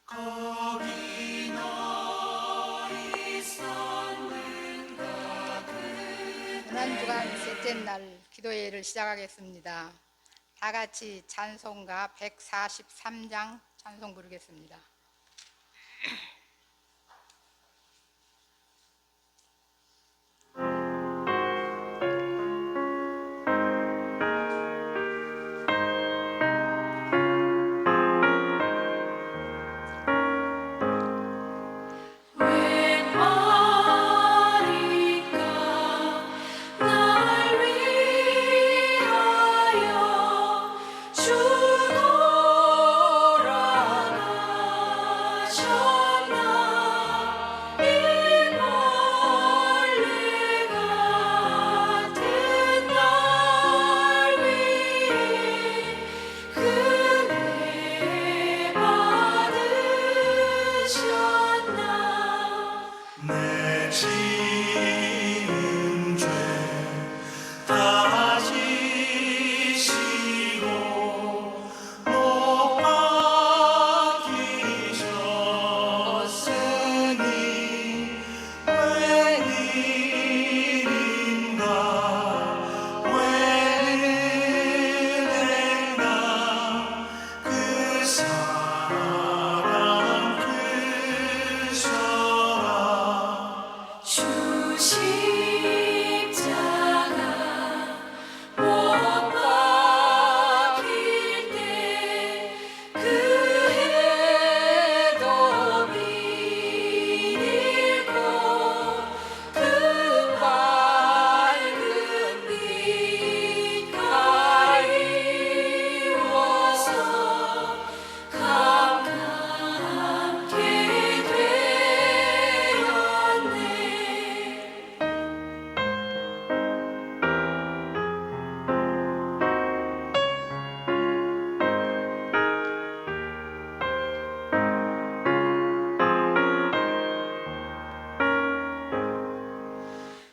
거기 너 있었는가. 고난주간 셋째 날 기도회를 시작하겠습니다. 다 같이 찬송가 143장 찬송 부르겠습니다. 내 지은 죄 다 지시고 못 박히셨으니 웬일인가 웬은혜인가. 그 사랑 크셔라. 주 십자가 못 박힐 때 그 해도 비밀고 그 밝은 빛 가리워서 감감케 되었네.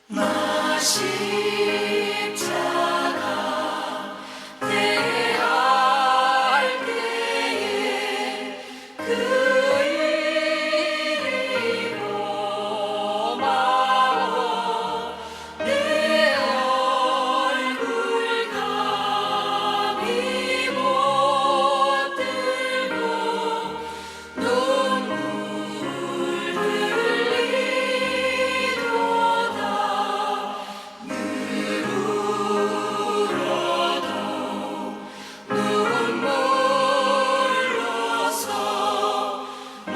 나 십자가 대할 때에 그 일이 고마워 내 얼굴 감히 못 들고 눈물 흘리도다. 늘 울어도 눈물로서 못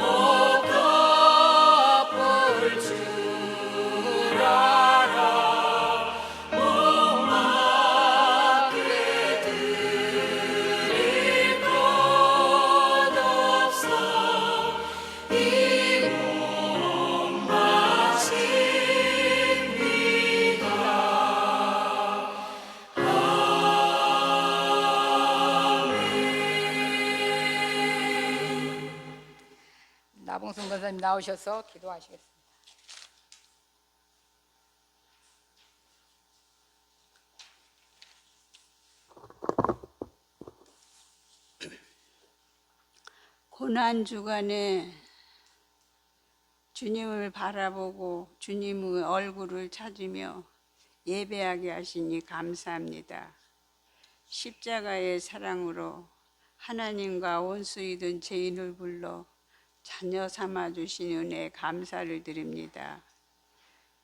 갚을 줄 알아. 목마르게 드릴 것 없어. 이 몸 바칩니다. 나봉순 권사님 나오셔서 기도하시겠습니다. 고난주간에 주님을 바라보고 주님의 얼굴을 찾으며 예배하게 하시니 감사합니다. 십자가의 사랑으로 하나님과 원수이던 죄인을 불러 자녀 삼아 주신 은혜에 감사를 드립니다.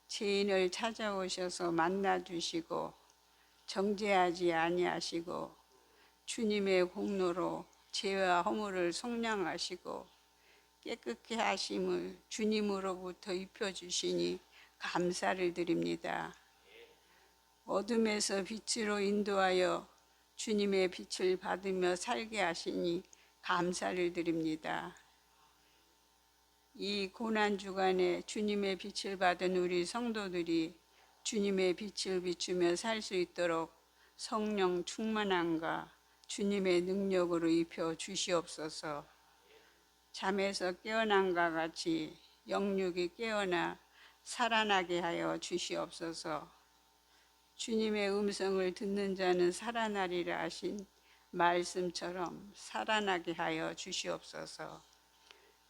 죄인을 찾아오셔서 만나 주시고 정죄하지 아니하시고 주님의 공로로 죄와 허물을 속량하시고 깨끗게 하심을 주님으로부터 입혀주시니 감사를 드립니다. 어둠에서 빛으로 인도하여 주님의 빛을 받으며 살게 하시니 감사를 드립니다. 이 고난주간에 주님의 빛을 받은 우리 성도들이 주님의 빛을 비추며 살 수 있도록 성령 충만함과 주님의 능력으로 입혀 주시옵소서. 잠에서 깨어난과 같이 영육이 깨어나 살아나게 하여 주시옵소서. 주님의 음성을 듣는 자는 살아나리라 하신 말씀처럼 살아나게 하여 주시옵소서.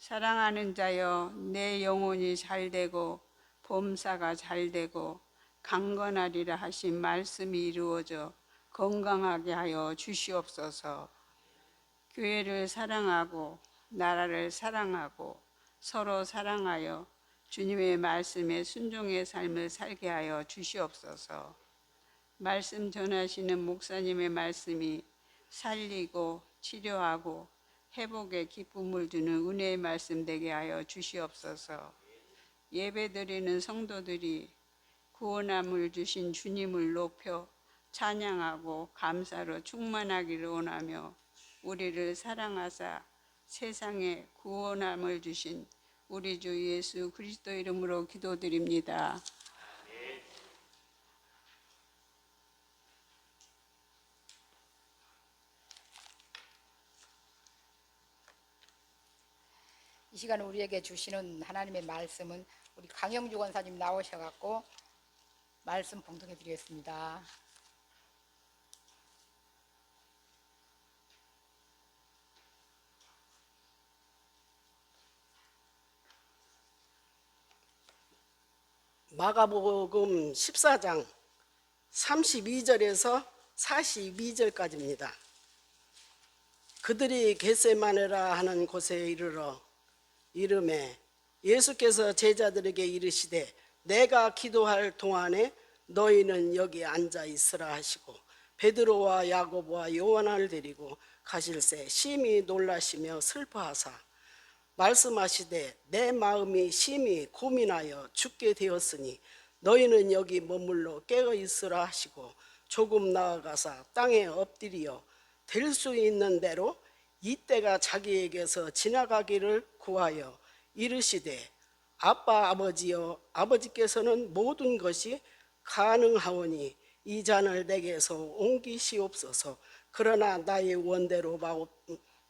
사랑하는 자여, 내 영혼이 잘되고 범사가 잘되고 강건하리라 하신 말씀이 이루어져 건강하게 하여 주시옵소서. 교회를 사랑하고 나라를 사랑하고 서로 사랑하여 주님의 말씀에 순종의 삶을 살게 하여 주시옵소서. 말씀 전하시는 목사님의 말씀이 살리고 치료하고 회복의 기쁨을 주는 은혜의 말씀 되게 하여 주시옵소서. 예배드리는 성도들이 구원함을 주신 주님을 높여 찬양하고 감사로 충만하기를 원하며 우리를 사랑하사 세상에 구원함을 주신 우리 주 예수 그리스도 이름으로 기도드립니다. 이 시간 우리에게 주시는 하나님의 말씀은 우리 강영주 권사님 나오셔갖고 말씀 봉독해 드리겠습니다. 마가복음 14장 32절에서 42절까지입니다. 그들이 겟세마네라 하는 곳에 이름에 예수께서 제자들에게 이르시되 내가 기도할 동안에 너희는 여기 앉아 있으라 하시고 베드로와 야고보와 요한을 데리고 가실새 심히 놀라시며 슬퍼하사 말씀하시되 내 마음이 심히 고민하여 죽게 되었으니 너희는 여기 머물러 깨어 있으라 하시고 조금 나아가사 땅에 엎드리어 될 수 있는 대로 이때가 자기에게서 지나가기를 구하여 이르시되 아빠 아버지여 아버지께서는 모든 것이 가능하오니 이 잔을 내게서 옮기시옵소서. 그러나 나의 원대로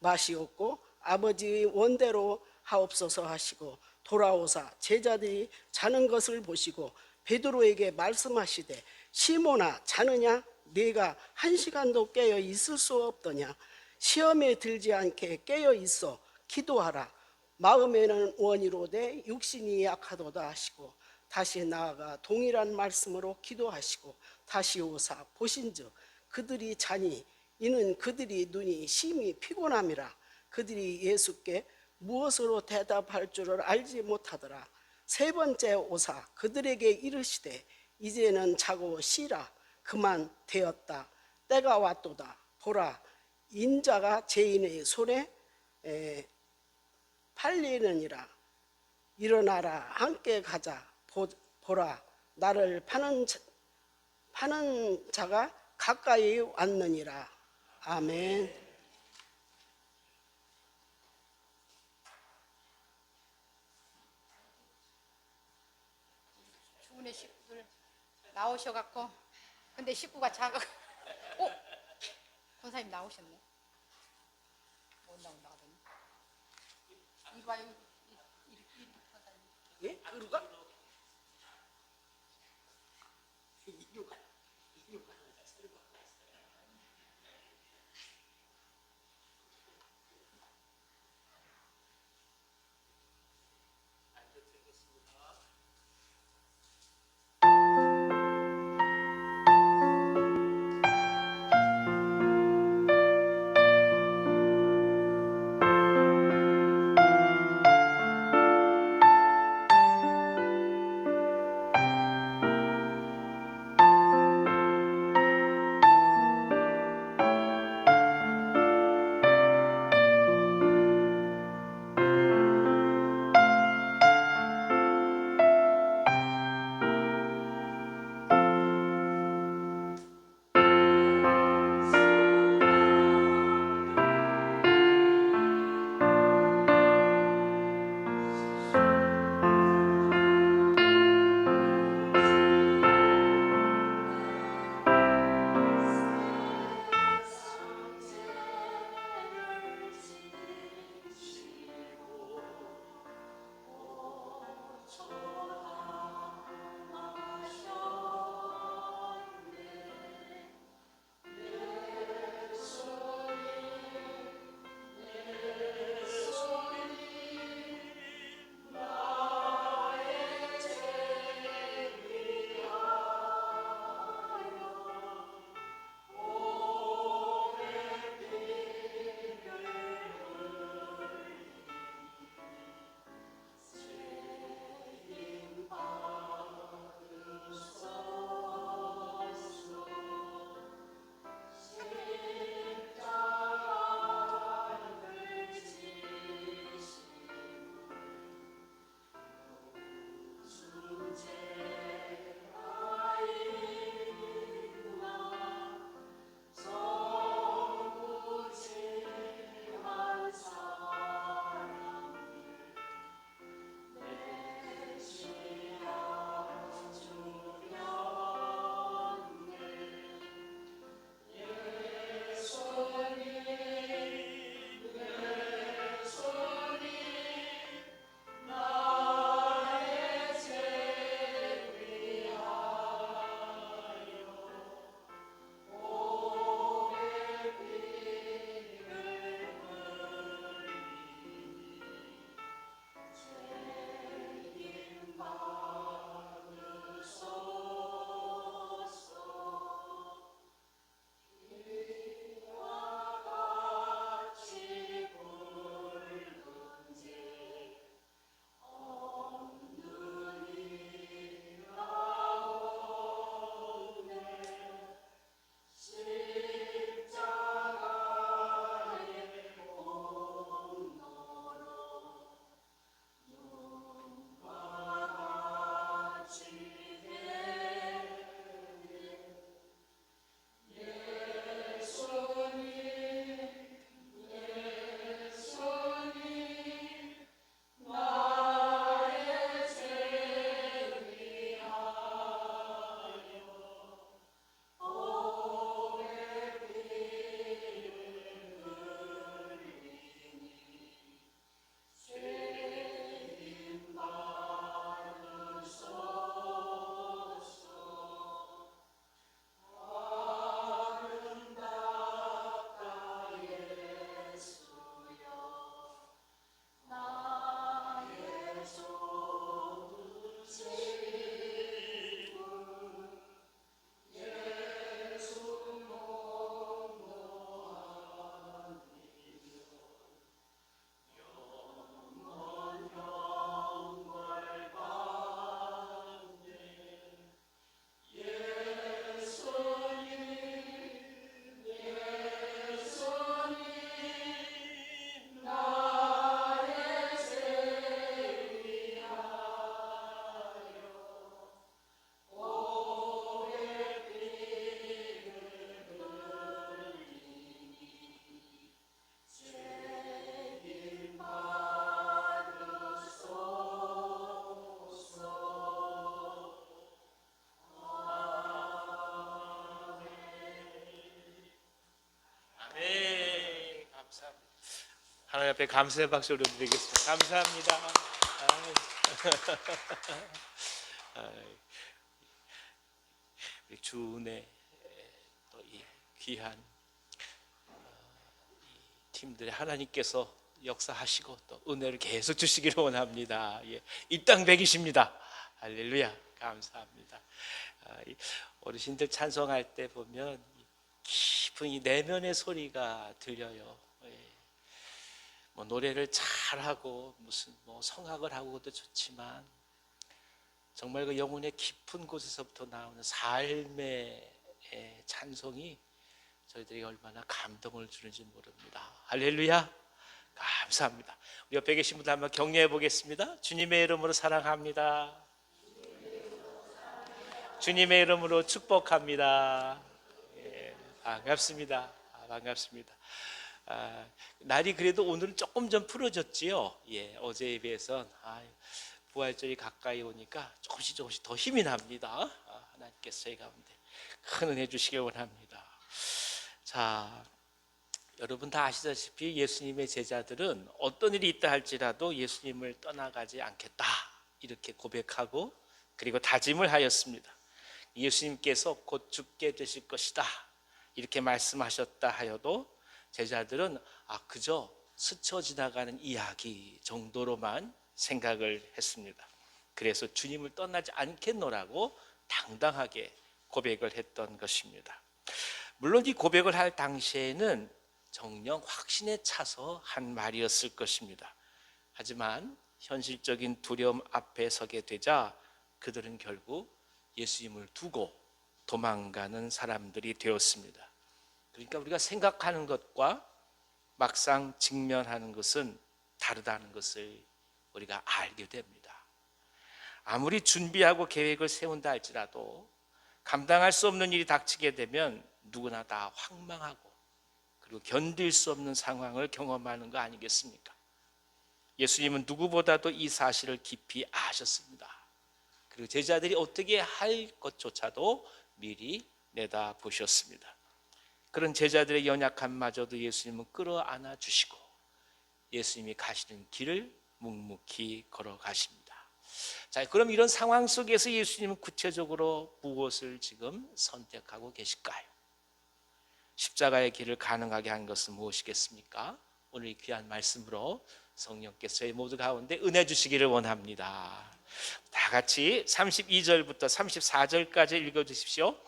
마시옵고 아버지 원대로 하옵소서 하시고 돌아오사 제자들이 자는 것을 보시고 베드로에게 말씀하시되 시몬아 자느냐 네가 1시간도 깨어 있을 수 없더냐 시험에 들지 않게 깨어 있어 기도하라 마음에는 원이로되 육신이 약하도다 하시고 다시 나아가 동일한 말씀으로 기도하시고 다시 오사 보신즉 그들이 자니 이는 그들이 눈이 심히 피곤함이라 그들이 예수께 무엇으로 대답할 줄을 알지 못하더라. 세 번째 오사 그들에게 이르시되 이제는 자고 쉬라 그만 되었다 때가 왔도다 보라 인자가 죄인의 손에 팔리느니라 일어나라 함께 가자 보라 나를 파는 자가 가까이 왔느니라. 아멘. 주문의 식구들 나오셔갖고 근데 식구가 작아. 권사님 나오셨네. 못 나온다 하더니. 이봐 여기 이렇게 권사님. 예? 그로 가? 이리로 가. 앞에 감사의 박수 올려드리겠습니다. 감사합니다. 우리 주은혜 또 이 귀한 이 팀들의 하나님께서 역사하시고 또 은혜를 계속 주시기를 원합니다. 예, 입당백이십니다. 할렐루야. 감사합니다. 이 어르신들 찬송할 때 보면 깊은 이 내면의 소리가 들려요. 예. 뭐 노래를 잘하고 무슨 뭐 성악을 하고도 좋지만 정말 그 영혼의 깊은 곳에서부터 나오는 삶의 찬송이 저희들이 얼마나 감동을 주는지 모릅니다. 할렐루야. 감사합니다. 우리 옆에 계신 분들 한번 격려해 보겠습니다. 주님의 이름으로 사랑합니다. 주님의 이름으로 축복합니다. 예, 반갑습니다. 반갑습니다. 날이 그래도 오늘은 조금 좀 풀어졌지요. 예, 어제에 비해서 부활절이 가까이 오니까 조금씩 더 힘이 납니다. 하나님께서 저희 가운데 큰 은혜 주시길 원합니다. 자, 여러분 다 아시다시피 예수님의 제자들은 어떤 일이 있다 할지라도 예수님을 떠나가지 않겠다 이렇게 고백하고 그리고 다짐을 하였습니다. 예수님께서 곧 죽게 되실 것이다 이렇게 말씀하셨다 하여도 제자들은 그저 스쳐 지나가는 이야기 정도로만 생각을 했습니다. 그래서 주님을 떠나지 않겠노라고 당당하게 고백을 했던 것입니다. 물론 이 고백을 할 당시에는 정녕 확신에 차서 한 말이었을 것입니다. 하지만 현실적인 두려움 앞에 서게 되자 그들은 결국 예수님을 두고 도망가는 사람들이 되었습니다. 그러니까 우리가 생각하는 것과 막상 직면하는 것은 다르다는 것을 우리가 알게 됩니다. 아무리 준비하고 계획을 세운다 할지라도 감당할 수 없는 일이 닥치게 되면 누구나 다 황망하고 그리고 견딜 수 없는 상황을 경험하는 거 아니겠습니까? 예수님은 누구보다도 이 사실을 깊이 아셨습니다. 그리고 제자들이 어떻게 할 것조차도 미리 내다보셨습니다. 그런 제자들의 연약함마저도 예수님은 끌어안아 주시고 예수님이 가시는 길을 묵묵히 걸어가십니다. 자, 그럼 이런 상황 속에서 예수님은 구체적으로 무엇을 지금 선택하고 계실까요? 십자가의 길을 가능하게 한 것은 무엇이겠습니까? 오늘 이 귀한 말씀으로 성령께서 저희 모두 가운데 은혜 주시기를 원합니다. 다 같이 32절부터 34절까지 읽어주십시오.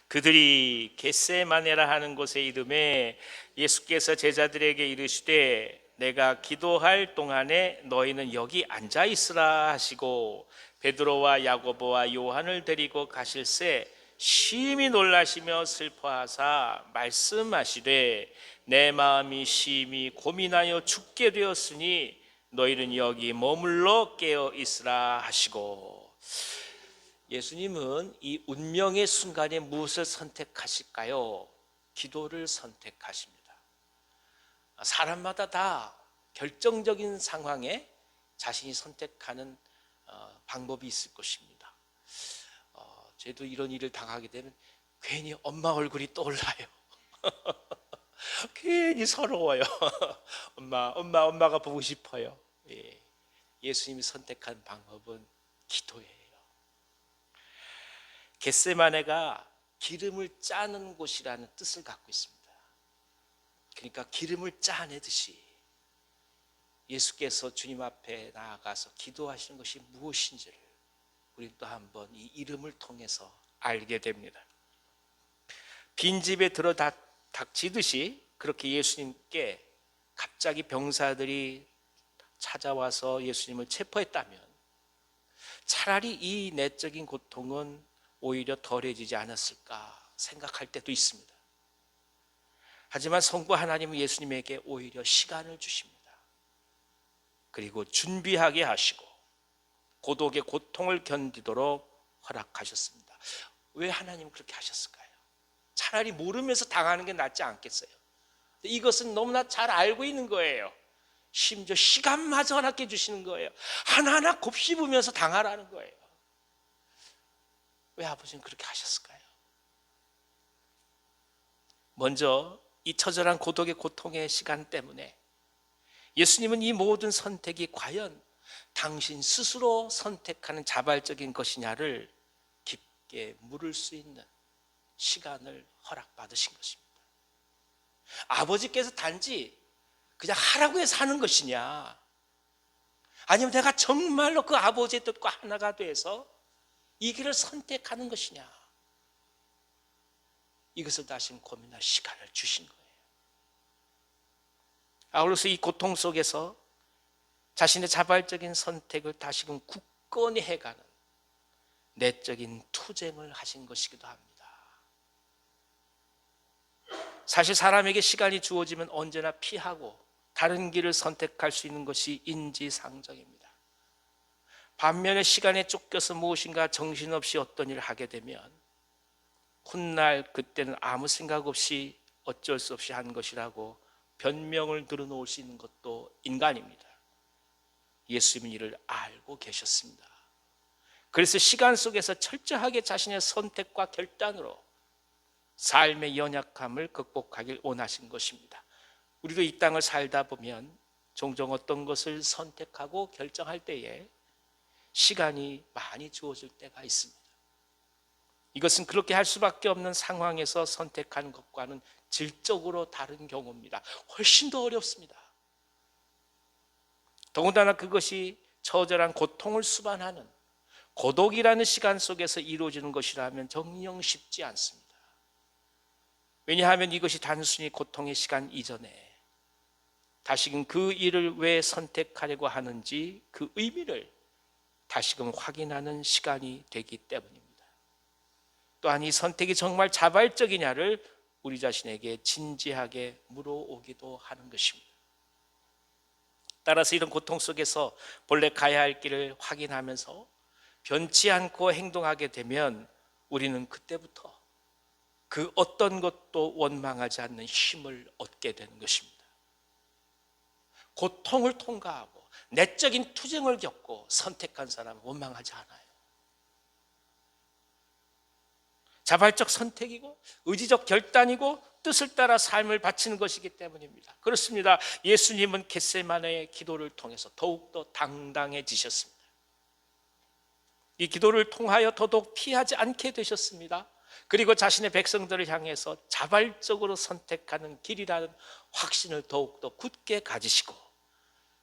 그들이 겟세마네라 하는 곳에 이름에 예수께서 제자들에게 이르시되 내가 기도할 동안에 너희는 여기 앉아 있으라 하시고 베드로와 야고보와 요한을 데리고 가실새 심히 놀라시며 슬퍼하사 말씀하시되 내 마음이 심히 고민하여 죽게 되었으니 너희는 여기 머물러 깨어 있으라 하시고. 예수님은 이 운명의 순간에 무엇을 선택하실까요? 기도를 선택하십니다. 사람마다 다 결정적인 상황에 자신이 선택하는 방법이 있을 것입니다. 저도 이런 일을 당하게 되면 괜히 엄마 얼굴이 떠올라요. 괜히 서러워요. 엄마가 보고 싶어요. 예. 예수님이 선택한 방법은 기도예요. 겟세마네가 기름을 짜는 곳이라는 뜻을 갖고 있습니다. 그러니까 기름을 짜내듯이 예수께서 주님 앞에 나아가서 기도하시는 것이 무엇인지를 우리 또 한번 이 이름을 통해서 알게 됩니다. 빈집에 들어 닥치듯이 그렇게 예수님께 갑자기 병사들이 찾아와서 예수님을 체포했다면 차라리 이 내적인 고통은 오히려 덜해지지 않았을까 생각할 때도 있습니다. 하지만 성부 하나님은 예수님에게 오히려 시간을 주십니다. 그리고 준비하게 하시고 고독의 고통을 견디도록 허락하셨습니다. 왜 하나님은 그렇게 하셨을까요? 차라리 모르면서 당하는 게 낫지 않겠어요? 이것은 너무나 잘 알고 있는 거예요. 심지어 시간마저 허락해 주시는 거예요. 하나하나 곱씹으면서 당하라는 거예요. 왜 아버지는 그렇게 하셨을까요? 먼저 이 처절한 고독의 고통의 시간 때문에 예수님은 이 모든 선택이 과연 당신 스스로 선택하는 자발적인 것이냐를 깊게 물을 수 있는 시간을 허락받으신 것입니다. 아버지께서 단지 그냥 하라고 해서 하는 것이냐, 아니면 내가 정말로 그 아버지의 뜻과 하나가 돼서 이 길을 선택하는 것이냐, 이것을 다시 고민할 시간을 주신 거예요. 아울러서 이 고통 속에서 자신의 자발적인 선택을 다시금 굳건히 해가는 내적인 투쟁을 하신 것이기도 합니다. 사실 사람에게 시간이 주어지면 언제나 피하고 다른 길을 선택할 수 있는 것이 인지상정입니다. 반면에 시간에 쫓겨서 무엇인가 정신없이 어떤 일을 하게 되면 훗날 그때는 아무 생각 없이 어쩔 수 없이 한 것이라고 변명을 늘어놓을 수 있는 것도 인간입니다. 예수님은 이를 알고 계셨습니다. 그래서 시간 속에서 철저하게 자신의 선택과 결단으로 삶의 연약함을 극복하길 원하신 것입니다. 우리도 이 땅을 살다 보면 종종 어떤 것을 선택하고 결정할 때에 시간이 많이 주어질 때가 있습니다. 이것은 그렇게 할 수밖에 없는 상황에서 선택하는 것과는 질적으로 다른 경우입니다. 훨씬 더 어렵습니다. 더군다나 그것이 처절한 고통을 수반하는 고독이라는 시간 속에서 이루어지는 것이라면 정녕 쉽지 않습니다. 왜냐하면 이것이 단순히 고통의 시간 이전에 다시금 그 일을 왜 선택하려고 하는지 그 의미를 다시금 확인하는 시간이 되기 때문입니다. 또한 이 선택이 정말 자발적이냐를 우리 자신에게 진지하게 물어오기도 하는 것입니다. 따라서 이런 고통 속에서 본래 가야 할 길을 확인하면서 변치 않고 행동하게 되면 우리는 그때부터 그 어떤 것도 원망하지 않는 힘을 얻게 되는 것입니다. 고통을 통과하고 내적인 투쟁을 겪고 선택한 사람은 원망하지 않아요. 자발적 선택이고 의지적 결단이고 뜻을 따라 삶을 바치는 것이기 때문입니다. 그렇습니다. 예수님은 겟세마네의 기도를 통해서 더욱더 당당해지셨습니다. 이 기도를 통하여 더더욱 피하지 않게 되셨습니다. 그리고 자신의 백성들을 향해서 자발적으로 선택하는 길이라는 확신을 더욱더 굳게 가지시고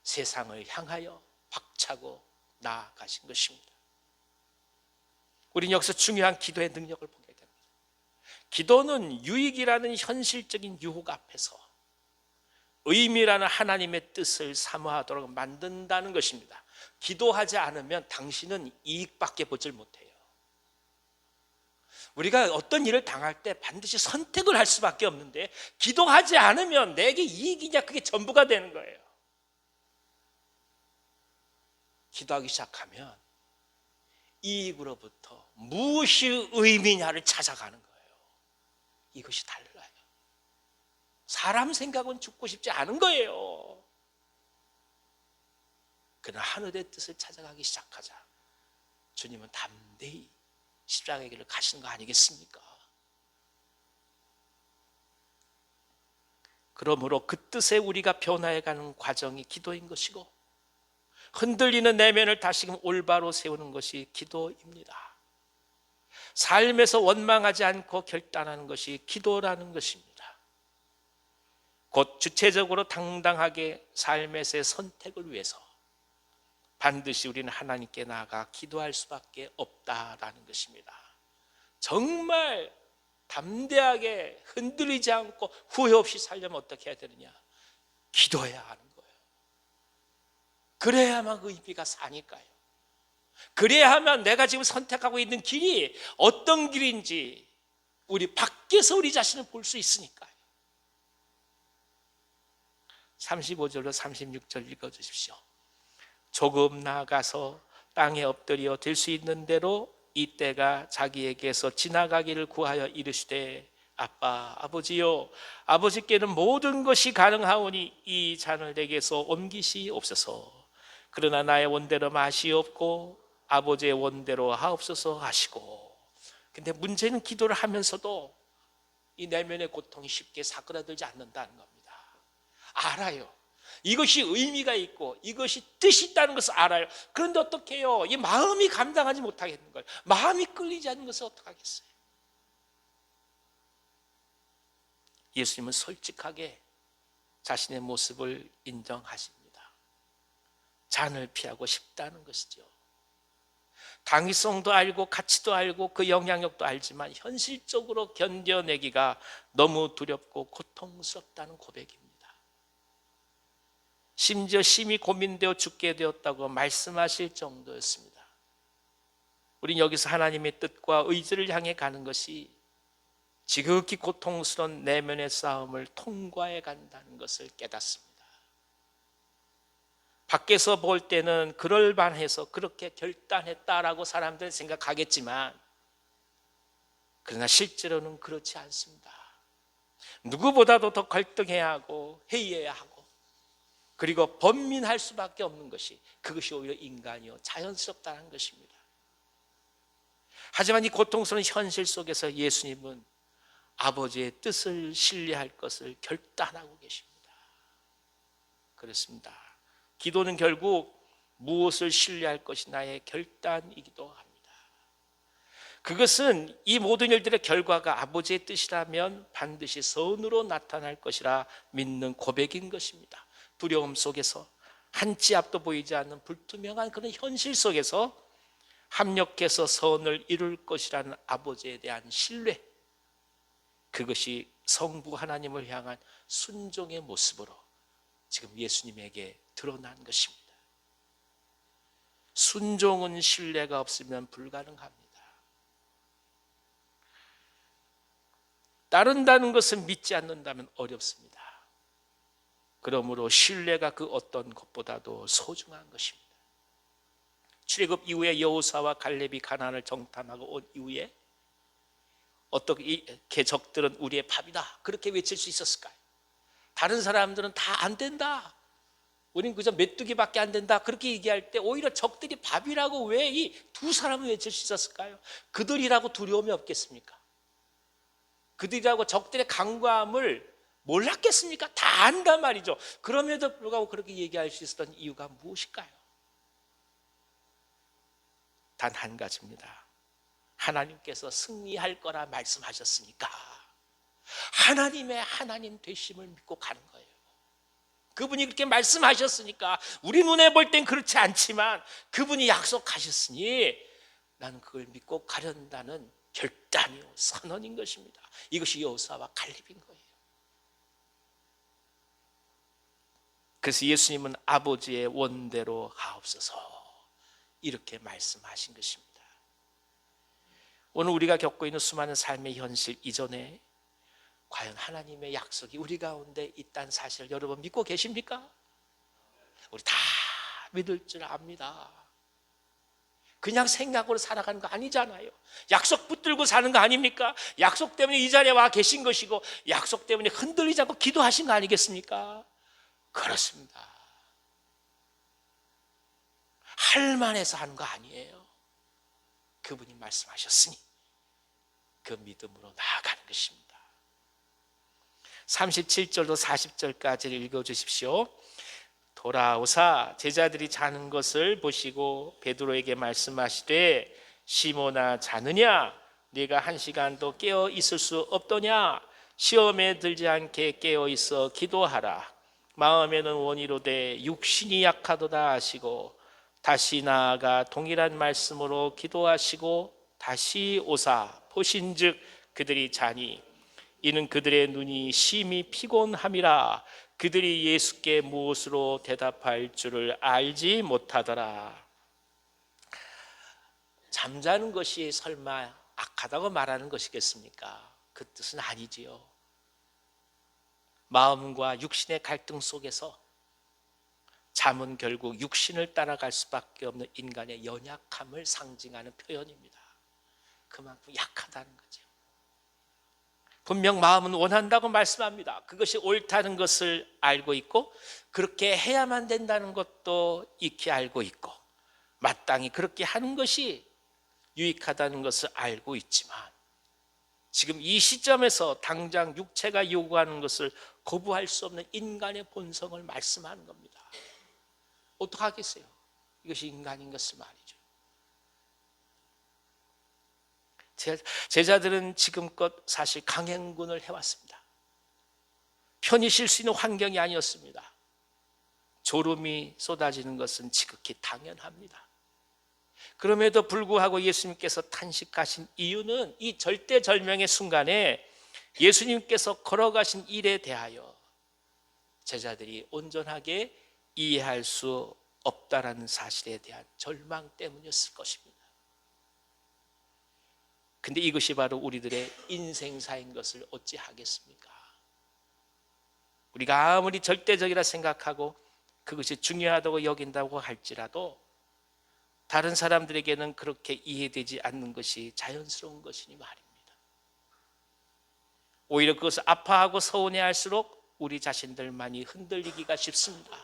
세상을 향하여 박차고 나아가신 것입니다. 우리는 여기서 중요한 기도의 능력을 보게 됩니다. 기도는 유익이라는 현실적인 유혹 앞에서 의미라는 하나님의 뜻을 사모하도록 만든다는 것입니다. 기도하지 않으면 당신은 이익밖에 보질 못해요. 우리가 어떤 일을 당할 때 반드시 선택을 할 수밖에 없는데 기도하지 않으면 내게 이익이냐 그게 전부가 되는 거예요. 기도하기 시작하면 이익으로부터 무엇이 의미냐를 찾아가는 거예요. 이것이 달라요. 사람 생각은 죽고 싶지 않은 거예요. 그러나 하늘의 뜻을 찾아가기 시작하자 주님은 담대히 십자가의 길을 가시는 거 아니겠습니까? 그러므로 그 뜻에 우리가 변화해가는 과정이 기도인 것이고 흔들리는 내면을 다시금 올바로 세우는 것이 기도입니다. 삶에서 원망하지 않고 결단하는 것이 기도라는 것입니다. 곧 주체적으로 당당하게 삶에서의 선택을 위해서 반드시 우리는 하나님께 나아가 기도할 수밖에 없다라는 것입니다. 정말 담대하게 흔들리지 않고 후회 없이 살려면 어떻게 해야 되느냐? 기도해야 하는 거예요. 그래야만 그 의미가 사니까요. 그래야만 내가 지금 선택하고 있는 길이 어떤 길인지 우리 밖에서 우리 자신을 볼 수 있으니까요. 35절로 36절 읽어주십시오. 조금 나아가서 땅에 엎드려 될 수 있는 대로 이때가 자기에게서 지나가기를 구하여 이르시되 아빠 아버지요 아버지께는 모든 것이 가능하오니 이 잔을 내게서 옮기시옵소서. 그러나 나의 원대로 마시옵고 아버지의 원대로 하옵소서 하시고. 근데 문제는 기도를 하면서도 이 내면의 고통이 쉽게 사그라들지 않는다는 겁니다. 알아요. 이것이 의미가 있고 이것이 뜻이 있다는 것을 알아요. 그런데 어떻게 해요? 이 마음이 감당하지 못하겠는 거예요. 마음이 끌리지 않는 것을 어떡하겠어요? 예수님은 솔직하게 자신의 모습을 인정하십니다. 잔을 피하고 싶다는 것이죠. 당위성도 알고 가치도 알고 그 영향력도 알지만 현실적으로 견뎌내기가 너무 두렵고 고통스럽다는 고백입니다. 심지어 심히 고민되어 죽게 되었다고 말씀하실 정도였습니다. 우린 여기서 하나님의 뜻과 의지를 향해 가는 것이 지극히 고통스러운 내면의 싸움을 통과해 간다는 것을 깨닫습니다. 밖에서 볼 때는 그럴만해서 그렇게 결단했다라고 사람들은 생각하겠지만 그러나 실제로는 그렇지 않습니다. 누구보다도 더 갈등해야 하고 회의해야 하고 그리고 번민할 수밖에 없는 것이 그것이 오히려 인간이요 자연스럽다는 것입니다. 하지만 이 고통스러운 현실 속에서 예수님은 아버지의 뜻을 신뢰할 것을 결단하고 계십니다. 그렇습니다. 기도는 결국 무엇을 신뢰할 것이 나의 결단이기도 합니다. 그것은 이 모든 일들의 결과가 아버지의 뜻이라면 반드시 선으로 나타날 것이라 믿는 고백인 것입니다. 두려움 속에서 한 치 앞도 보이지 않는 불투명한 그런 현실 속에서 합력해서 선을 이룰 것이라는 아버지에 대한 신뢰, 그것이 성부 하나님을 향한 순종의 모습으로 지금 예수님에게 드러난 것입니다. 순종은 신뢰가 없으면 불가능합니다. 따른다는 것은 믿지 않는다면 어렵습니다. 그러므로 신뢰가 그 어떤 것보다도 소중한 것입니다. 출애굽 이후에 여호수아와 갈렙이 가나안을 정탐하고 온 이후에 어떻게 적들은 우리의 밥이다 그렇게 외칠 수 있었을까요? 다른 사람들은 다 안 된다, 우린 그저 메뚜기밖에 안 된다 그렇게 얘기할 때 오히려 적들이 밥이라고 왜 이 두 사람을 외칠 수 있었을까요? 그들이라고 두려움이 없겠습니까? 그들이라고 적들의 강구함을 몰랐겠습니까? 다 안단 말이죠. 그럼에도 불구하고 그렇게 얘기할 수 있었던 이유가 무엇일까요? 단 한 가지입니다. 하나님께서 승리할 거라 말씀하셨으니까 하나님의 하나님 되심을 믿고 가는 거예요. 그분이 그렇게 말씀하셨으니까 우리 눈에 볼 땐 그렇지 않지만 그분이 약속하셨으니 나는 그걸 믿고 가련다는 결단이요 선언인 것입니다. 이것이 여호수아와 갈렙인 거예요. 그래서 예수님은 아버지의 원대로 하옵소서 이렇게 말씀하신 것입니다. 오늘 우리가 겪고 있는 수많은 삶의 현실 이전에 과연 하나님의 약속이 우리 가운데 있다는 사실을 여러분 믿고 계십니까? 우리 다 믿을 줄 압니다. 그냥 생각으로 살아가는 거 아니잖아요. 약속 붙들고 사는 거 아닙니까? 약속 때문에 이 자리에 와 계신 것이고 약속 때문에 흔들리지 않고 기도하신 거 아니겠습니까? 그렇습니다. 할 만해서 하는 거 아니에요. 그분이 말씀하셨으니 그 믿음으로 나아가는 것입니다. 37절로 40절까지를 읽어주십시오. 돌아오사 제자들이 자는 것을 보시고 베드로에게 말씀하시되 시몬아 자느냐? 네가 한 시간도 깨어 있을 수 없더냐? 시험에 들지 않게 깨어 있어 기도하라. 마음에는 원이로되 육신이 약하도다 하시고 다시 나아가 동일한 말씀으로 기도하시고 다시 오사 보신즉 그들이 자니 이는 그들의 눈이 심히 피곤함이라 그들이 예수께 무엇으로 대답할 줄을 알지 못하더라. 잠자는 것이 설마 악하다고 말하는 것이겠습니까? 그 뜻은 아니지요. 마음과 육신의 갈등 속에서 잠은 결국 육신을 따라갈 수밖에 없는 인간의 연약함을 상징하는 표현입니다. 그만큼 약하다는 거죠. 분명 마음은 원한다고 말씀합니다. 그것이 옳다는 것을 알고 있고 그렇게 해야만 된다는 것도 익히 알고 있고 마땅히 그렇게 하는 것이 유익하다는 것을 알고 있지만 지금 이 시점에서 당장 육체가 요구하는 것을 거부할 수 없는 인간의 본성을 말씀하는 겁니다. 어떡하겠어요? 이것이 인간인 것을 말이죠. 제자들은 지금껏 사실 강행군을 해왔습니다. 편히 쉴 수 있는 환경이 아니었습니다. 졸음이 쏟아지는 것은 지극히 당연합니다. 그럼에도 불구하고 예수님께서 탄식하신 이유는 이 절대절명의 순간에 예수님께서 걸어가신 일에 대하여 제자들이 온전하게 이해할 수 없다라는 사실에 대한 절망 때문이었을 것입니다. 근데 이것이 바로 우리들의 인생사인 것을 어찌하겠습니까? 우리가 아무리 절대적이라 생각하고 그것이 중요하다고 여긴다고 할지라도 다른 사람들에게는 그렇게 이해되지 않는 것이 자연스러운 것이니 말입니다. 오히려 그것을 아파하고 서운해할수록 우리 자신들만이 흔들리기가 쉽습니다.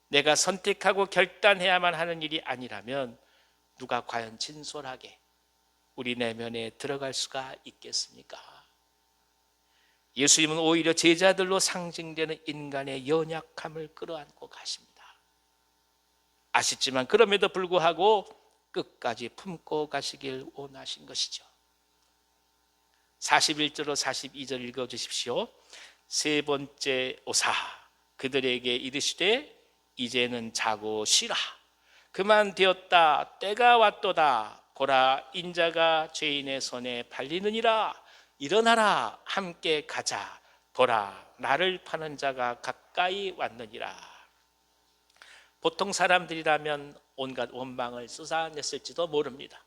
내가 선택하고 결단해야만 하는 일이 아니라면 누가 과연 진솔하게 우리 내면에 들어갈 수가 있겠습니까? 예수님은 오히려 제자들로 상징되는 인간의 연약함을 끌어안고 가십니다. 아쉽지만 그럼에도 불구하고 끝까지 품고 가시길 원하신 것이죠. 41절로 42절 읽어주십시오. 세 번째 오사 그들에게 이르시되 이제는 자고 쉬라. 그만 되었다. 때가 왔도다. 보라 인자가 죄인의 손에 팔리느니라. 일어나라. 함께 가자. 보라 나를 파는 자가 가까이 왔느니라. 보통 사람들이라면 온갖 원망을 쏟아냈을지도 모릅니다.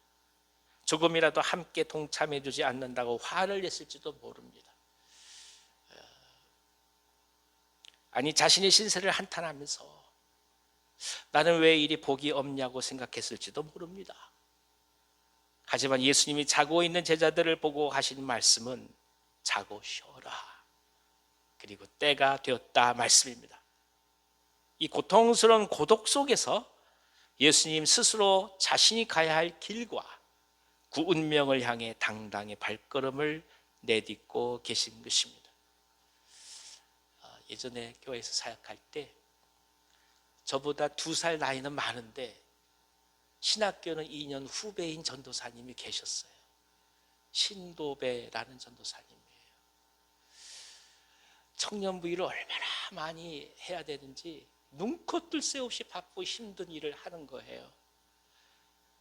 조금이라도 함께 동참해 주지 않는다고 화를 냈을지도 모릅니다. 아니 자신의 신세를 한탄하면서 나는 왜 이리 복이 없냐고 생각했을지도 모릅니다. 하지만 예수님이 자고 있는 제자들을 보고 하신 말씀은 자고 쉬어라. 그리고 때가 되었다 말씀입니다. 이 고통스러운 고독 속에서 예수님 스스로 자신이 가야 할 길과 그 운명을 향해 당당히 발걸음을 내딛고 계신 것입니다. 예전에 교회에서 사역할 때 저보다 2살 나이는 많은데 신학교는 2년 후배인 전도사님이 계셨어요. 신도배라는 전도사님이에요. 청년부 일을 얼마나 많이 해야 되는지 눈코 뜰 새 없이 바쁘고 힘든 일을 하는 거예요.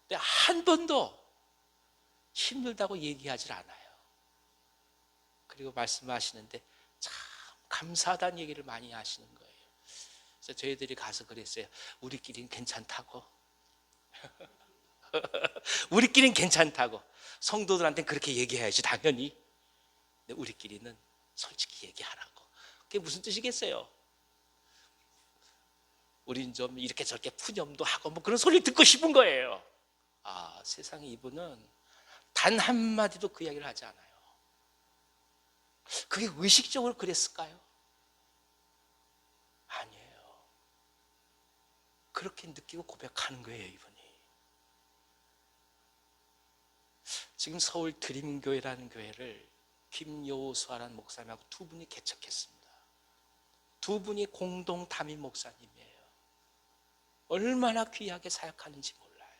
근데 한 번도 힘들다고 얘기하지 않아요. 그리고 말씀하시는데 참 감사하다는 얘기를 많이 하시는 거예요. 그래서 저희들이 가서 그랬어요. 우리끼리는 괜찮다고. 우리끼리는 괜찮다고. 성도들한테는 그렇게 얘기해야지 당연히. 근데 우리끼리는 솔직히 얘기하라고. 그게 무슨 뜻이겠어요? 우린 좀 이렇게 저렇게 푸념도 하고 뭐 그런 소리를 듣고 싶은 거예요. 아, 세상에 이분은 단 한마디도 그 이야기를 하지 않아요. 그게 의식적으로 그랬을까요? 아니에요. 그렇게 느끼고 고백하는 거예요, 이분이. 지금 서울 드림교회라는 교회를 김여호수아라는 목사님하고 2분이 개척했습니다. 2분이 공동 담임 목사님이에요. 얼마나 귀하게 사역하는지 몰라요.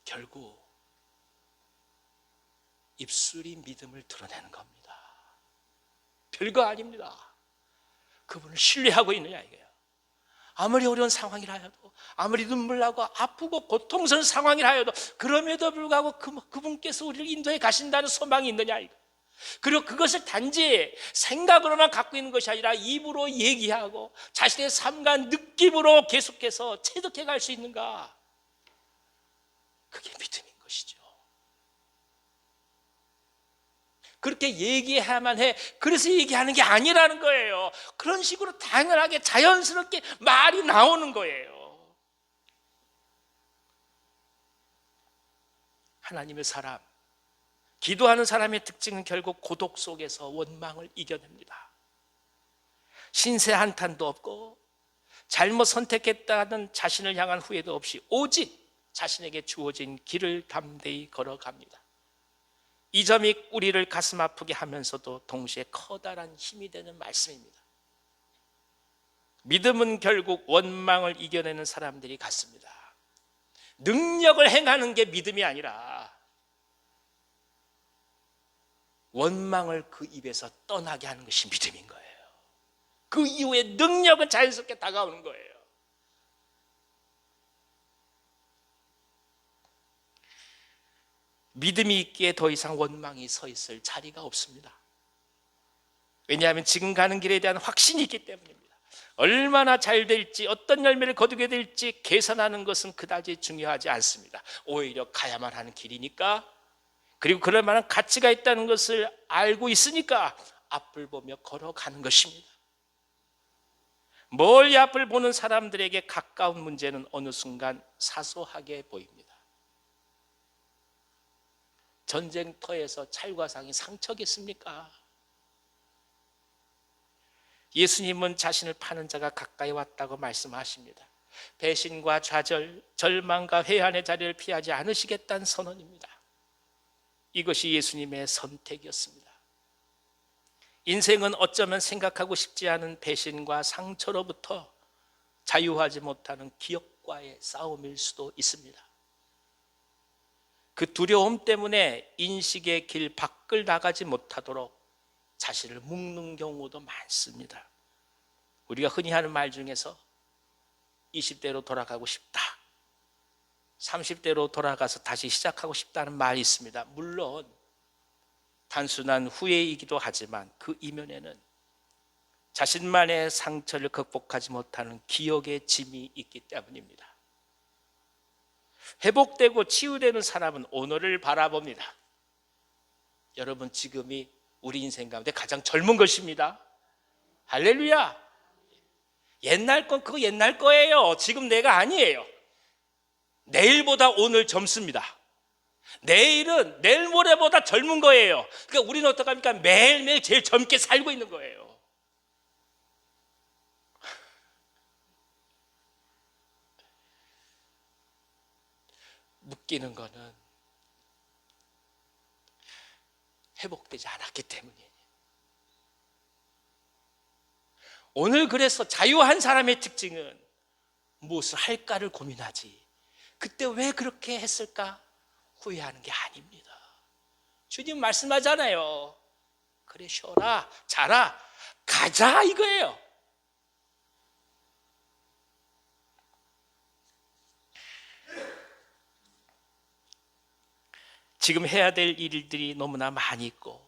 결국 입술이 믿음을 드러내는 겁니다. 별거 아닙니다. 그분을 신뢰하고 있느냐 이거예요. 아무리 어려운 상황이라 해도, 아무리 눈물 나고 아프고 고통스러운 상황이라 해도 그럼에도 불구하고 그분께서 우리를 인도해 가신다는 소망이 있느냐 이거. 그리고 그것을 단지 생각으로만 갖고 있는 것이 아니라 입으로 얘기하고 자신의 삶과 느낌으로 계속해서 체득해 갈 수 있는가. 그게 믿음인 것이죠. 그렇게 얘기해야만 해. 그래서 얘기하는 게 아니라는 거예요. 그런 식으로 당연하게 자연스럽게 말이 나오는 거예요. 하나님의 사람, 기도하는 사람의 특징은 결국 고독 속에서 원망을 이겨냅니다. 신세 한탄도 없고 잘못 선택했다는 자신을 향한 후회도 없이 오직 자신에게 주어진 길을 담대히 걸어갑니다. 이 점이 우리를 가슴 아프게 하면서도 동시에 커다란 힘이 되는 말씀입니다. 믿음은 결국 원망을 이겨내는 사람들이 같습니다. 능력을 행하는 게 믿음이 아니라 원망을 그 입에서 떠나게 하는 것이 믿음인 거예요. 그 이후에 능력은 자연스럽게 다가오는 거예요. 믿음이 있기에 더 이상 원망이 서 있을 자리가 없습니다. 왜냐하면 지금 가는 길에 대한 확신이 있기 때문입니다. 얼마나 잘 될지, 어떤 열매를 거두게 될지 계산하는 것은 그다지 중요하지 않습니다. 오히려 가야만 하는 길이니까, 그리고 그럴 만한 가치가 있다는 것을 알고 있으니까 앞을 보며 걸어가는 것입니다. 멀리 앞을 보는 사람들에게 가까운 문제는 어느 순간 사소하게 보입니다. 전쟁터에서 찰과상이 상처겠습니까? 예수님은 자신을 파는 자가 가까이 왔다고 말씀하십니다. 배신과 좌절, 절망과 회한의 자리를 피하지 않으시겠다는 선언입니다. 이것이 예수님의 선택이었습니다. 인생은 어쩌면 생각하고 싶지 않은 배신과 상처로부터 자유하지 못하는 기억과의 싸움일 수도 있습니다. 그 두려움 때문에 인식의 길 밖을 나가지 못하도록 자신을 묶는 경우도 많습니다. 우리가 흔히 하는 말 중에서 20대로 돌아가고 싶다, 30대로 돌아가서 다시 시작하고 싶다는 말이 있습니다. 물론 단순한 후회이기도 하지만 그 이면에는 자신만의 상처를 극복하지 못하는 기억의 짐이 있기 때문입니다. 회복되고 치유되는 사람은 오늘을 바라봅니다. 여러분, 지금이 우리 인생 가운데 가장 젊은 것입니다. 할렐루야. 옛날 건 그거 옛날 거예요. 지금 내가 아니에요. 내일보다 오늘 젊습니다. 내일은 내일 모레보다 젊은 거예요. 그러니까 우리는 어떡합니까? 매일매일 제일 젊게 살고 있는 거예요. 묶이는 거는 회복되지 않았기 때문이에요. 오늘 그래서 자유한 사람의 특징은 무엇을 할까를 고민하지, 그때 왜 그렇게 했을까 후회하는 게 아닙니다. 주님 말씀하잖아요. 그래, 쉬어라, 자라, 가자, 이거예요. 지금 해야 될 일들이 너무나 많이 있고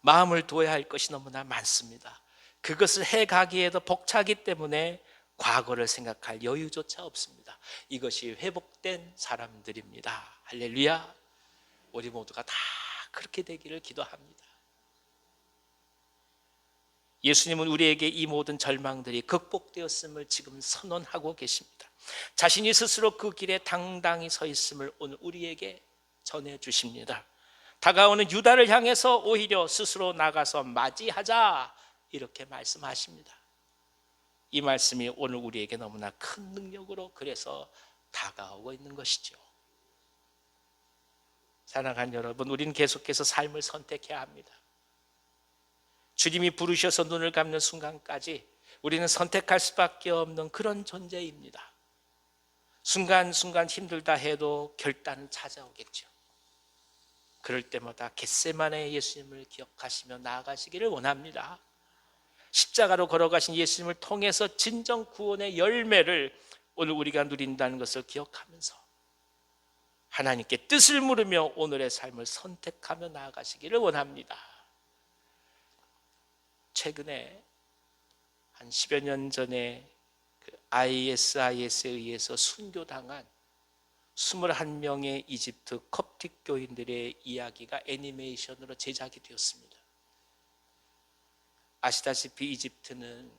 마음을 둬야 할 것이 너무나 많습니다. 그것을 해가기에도 벅차기 때문에 과거를 생각할 여유조차 없습니다. 이것이 회복된 사람들입니다. 할렐루야. 우리 모두가 다 그렇게 되기를 기도합니다. 예수님은 우리에게 이 모든 절망들이 극복되었음을 지금 선언하고 계십니다. 자신이 스스로 그 길에 당당히 서 있음을 오늘 우리에게 전해주십니다. 다가오는 유다를 향해서 오히려 스스로 나가서 맞이하자, 이렇게 말씀하십니다. 이 말씀이 오늘 우리에게 너무나 큰 능력으로 그래서 다가오고 있는 것이죠. 사랑하는 여러분, 우리는 계속해서 삶을 선택해야 합니다. 주님이 부르셔서 눈을 감는 순간까지 우리는 선택할 수밖에 없는 그런 존재입니다. 순간순간 힘들다 해도 결단은 찾아오겠죠. 그럴 때마다 겟세마네의 예수님을 기억하시며 나아가시기를 원합니다. 십자가로 걸어가신 예수님을 통해서 진정 구원의 열매를 오늘 우리가 누린다는 것을 기억하면서 하나님께 뜻을 물으며 오늘의 삶을 선택하며 나아가시기를 원합니다. 최근에 한 10여 년 전에 그 ISIS에 의해서 순교당한 21명의 이집트 콥틱 교인들의 이야기가 애니메이션으로 제작이 되었습니다. 아시다시피 이집트는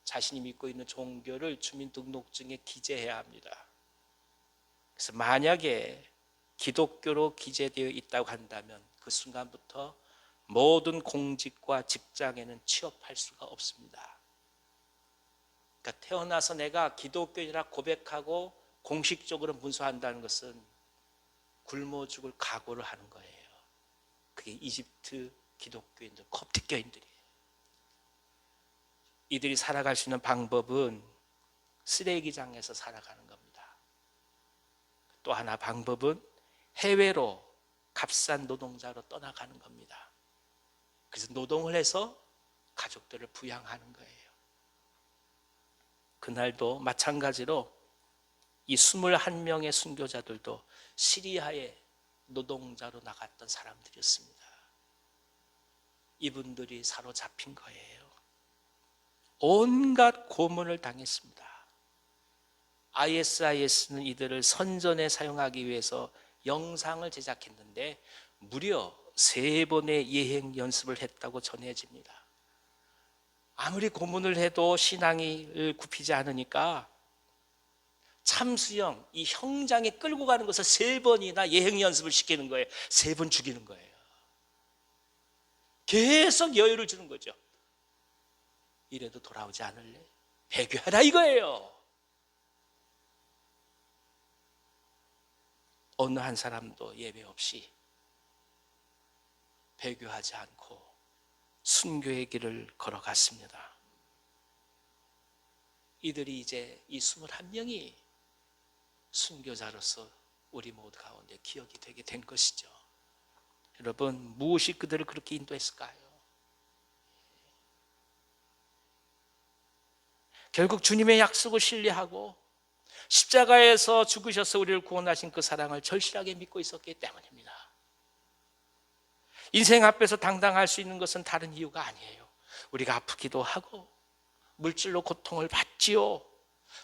자신이 믿고 있는 종교를 주민등록증에 기재해야 합니다. 그래서 만약에 기독교로 기재되어 있다고 한다면 그 순간부터 모든 공직과 직장에는 취업할 수가 없습니다. 그러니까 태어나서 내가 기독교인이라 고백하고 공식적으로 문서한다는 것은 굶어 죽을 각오를 하는 거예요. 그게 이집트 기독교인들, 콥틱교인들이에요. 이들이 살아갈 수 있는 방법은 쓰레기장에서 살아가는 겁니다. 또 하나 방법은 해외로 값싼 노동자로 떠나가는 겁니다. 그래서 노동을 해서 가족들을 부양하는 거예요. 그날도 마찬가지로 이 21명의 순교자들도 시리아에 노동자로 나갔던 사람들이었습니다. 이분들이 사로잡힌 거예요. 온갖 고문을 당했습니다. ISIS는 이들을 선전에 사용하기 위해서 영상을 제작했는데 무려 3번의 예행 연습을 했다고 전해집니다. 아무리 고문을 해도 신앙을 굽히지 않으니까 참수형, 이 형장에 끌고 가는 것을 3번이나 예행 연습을 시키는 거예요. 3번 죽이는 거예요. 계속 여유를 주는 거죠. 이래도 돌아오지 않을래? 배교하라 이거예요. 어느 한 사람도 예외 없이 배교하지 않고 순교의 길을 걸어갔습니다. 이들이 이제 이 21명이 순교자로서 우리 모두 가운데 기억이 되게 된 것이죠. 여러분, 무엇이 그들을 그렇게 인도했을까요? 결국 주님의 약속을 신뢰하고 십자가에서 죽으셔서 우리를 구원하신 그 사랑을 절실하게 믿고 있었기 때문입니다. 인생 앞에서 당당할 수 있는 것은 다른 이유가 아니에요. 우리가 아프기도 하고 물질로 고통을 받지요.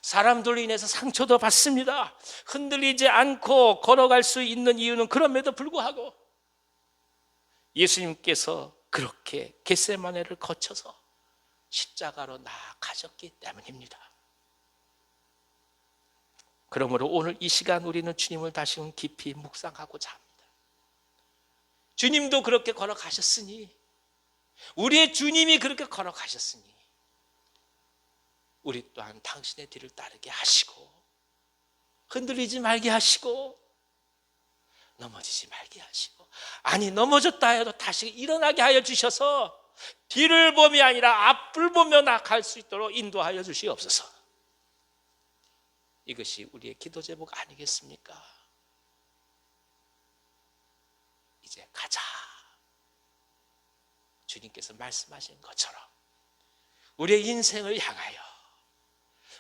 사람들로 인해서 상처도 받습니다. 흔들리지 않고 걸어갈 수 있는 이유는 그럼에도 불구하고 예수님께서 그렇게 겟세마네를 거쳐서 십자가로 나아가셨기 때문입니다. 그러므로 오늘 이 시간 우리는 주님을 다시금 깊이 묵상하고자 합니다. 주님도 그렇게 걸어가셨으니, 우리의 주님이 그렇게 걸어가셨으니 우리 또한 당신의 뒤를 따르게 하시고 흔들리지 말게 하시고 넘어지지 말게 하시고, 아니 넘어졌다 해도 다시 일어나게 하여 주셔서 뒤를 보며 아니라 앞을 보며 나아갈 수 있도록 인도하여 주시옵소서. 이것이 우리의 기도 제목 아니겠습니까? 이제 가자. 주님께서 말씀하신 것처럼 우리의 인생을 향하여,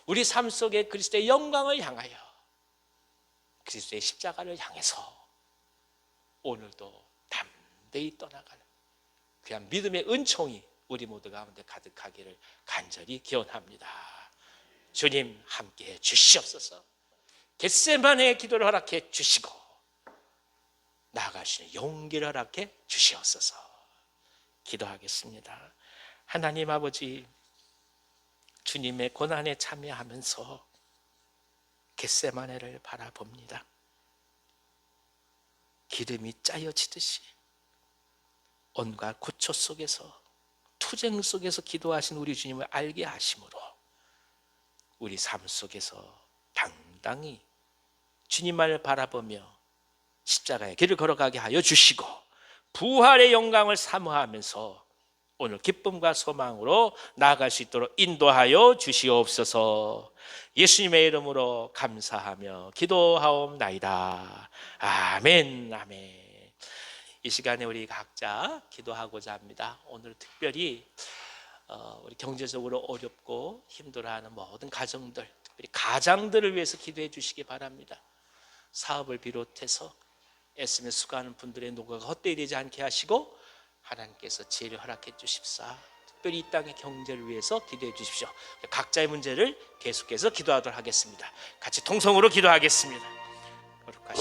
우리 삶 속에 그리스도의 영광을 향하여, 그리스도의 십자가를 향해서 오늘도 담대히 떠나가는 귀한 믿음의 은총이 우리 모두 가운데 가득하기를 간절히 기원합니다. 주님 함께해 주시옵소서. 겟세마네의 기도를 허락해 주시고 나아갈 수 있는 용기를 허락해 주시옵소서. 기도하겠습니다. 하나님 아버지, 주님의 고난에 참여하면서 겟세마네를 바라봅니다. 기름이 짜여지듯이 온갖 고초 속에서, 투쟁 속에서 기도하신 우리 주님을 알게 하심으로 우리 삶 속에서 당당히 주님만을 바라보며 십자가의 길을 걸어가게 하여 주시고 부활의 영광을 사모하면서 오늘 기쁨과 소망으로 나아갈 수 있도록 인도하여 주시옵소서. 예수님의 이름으로 감사하며 기도하옵나이다. 아멘, 아멘. 이 시간에 우리 각자 기도하고자 합니다. 오늘 특별히 우리 경제적으로 어렵고 힘들어하는 모든 가정들, 특별히 가장들을 위해서 기도해 주시기 바랍니다. 사업을 비롯해서 애쓰며 수고하는 분들의 노고가 헛되이 되지 않게 하시고 하나님께서 지혜를 허락해 주십사. 특별히 이 땅의 경제를 위해서 기도해 주십시오. 각자의 문제를 계속해서 기도하도록 하겠습니다. 같이 통성으로 기도하겠습니다. 거룩하신